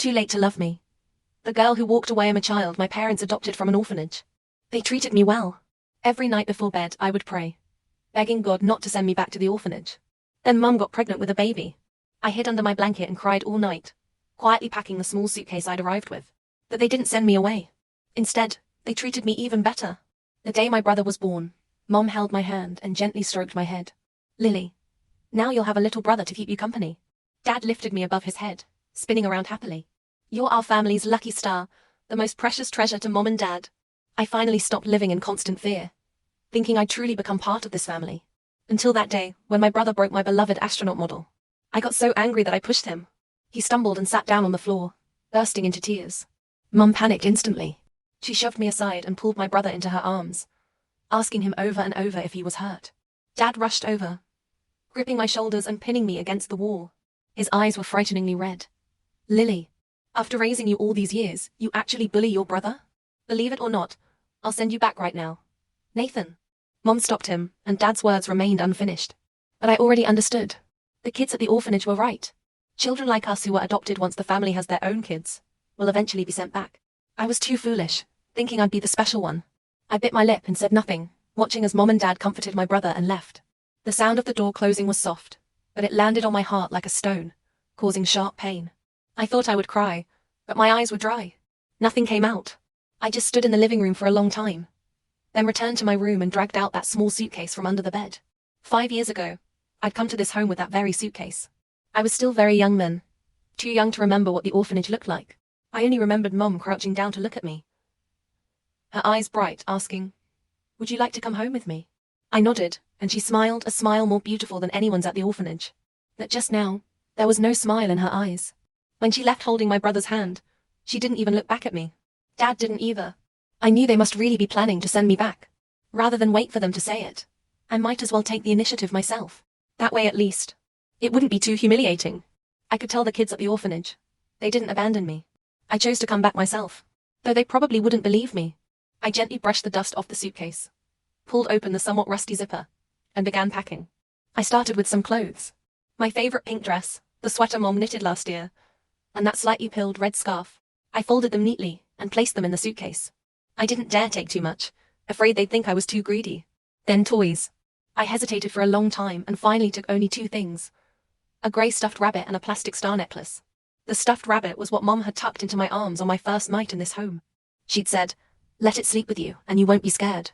too late to love me. The girl who walked away am a child my parents adopted from an orphanage. They treated me well. Every night before bed I would pray, begging God not to send me back to the orphanage. Then Mum got pregnant with a baby. I hid under my blanket and cried all night, quietly packing the small suitcase I'd arrived with. But they didn't send me away. Instead, they treated me even better. The day my brother was born, Mom held my hand and gently stroked my head. Lily, now you'll have a little brother to keep you company. Dad lifted me above his head, spinning around happily. You're our family's lucky star, the most precious treasure to Mom and Dad. I finally stopped living in constant fear, thinking I'd truly become part of this family. Until that day, when my brother broke my beloved astronaut model. I got so angry that I pushed him. He stumbled and sat down on the floor, bursting into tears. Mum panicked instantly. She shoved me aside and pulled my brother into her arms, asking him over and over if he was hurt. Dad rushed over, gripping my shoulders and pinning me against the wall. His eyes were frighteningly red. Lily, after raising you all these years, you actually bully your brother? Believe it or not, I'll send you back right now. Nathan. Mom stopped him, and Dad's words remained unfinished. But I already understood. The kids at the orphanage were right. Children like us who were adopted once the family has their own kids will eventually be sent back. I was too foolish, thinking I'd be the special one. I bit my lip and said nothing, watching as Mom and Dad comforted my brother and left. The sound of the door closing was soft, but it landed on my heart like a stone, causing sharp pain. I thought I would cry, but my eyes were dry. Nothing came out. I just stood in the living room for a long time, then returned to my room and dragged out that small suitcase from under the bed. 5 years ago, I'd come to this home with that very suitcase. I was still very young then, too young to remember what the orphanage looked like. I only remembered Mom crouching down to look at me, her eyes bright, asking, "Would you like to come home with me?" I nodded, and she smiled, a smile more beautiful than anyone's at the orphanage. But just now, there was no smile in her eyes. When she left holding my brother's hand, she didn't even look back at me. Dad didn't either. I knew they must really be planning to send me back. Rather than wait for them to say it, I might as well take the initiative myself. That way at least, it wouldn't be too humiliating. I could tell the kids at the orphanage. They didn't abandon me. I chose to come back myself, though they probably wouldn't believe me. I gently brushed the dust off the suitcase, pulled open the somewhat rusty zipper, and began packing. I started with some clothes. My favorite pink dress, the sweater Mom knitted last year, and that slightly pilled red scarf. I folded them neatly and placed them in the suitcase. I didn't dare take too much, afraid they'd think I was too greedy. Then toys. I hesitated for a long time and finally took only 2 things. A grey stuffed rabbit and a plastic star necklace. The stuffed rabbit was what Mom had tucked into my arms on my first night in this home. She'd said, "Let it sleep with you and you won't be scared."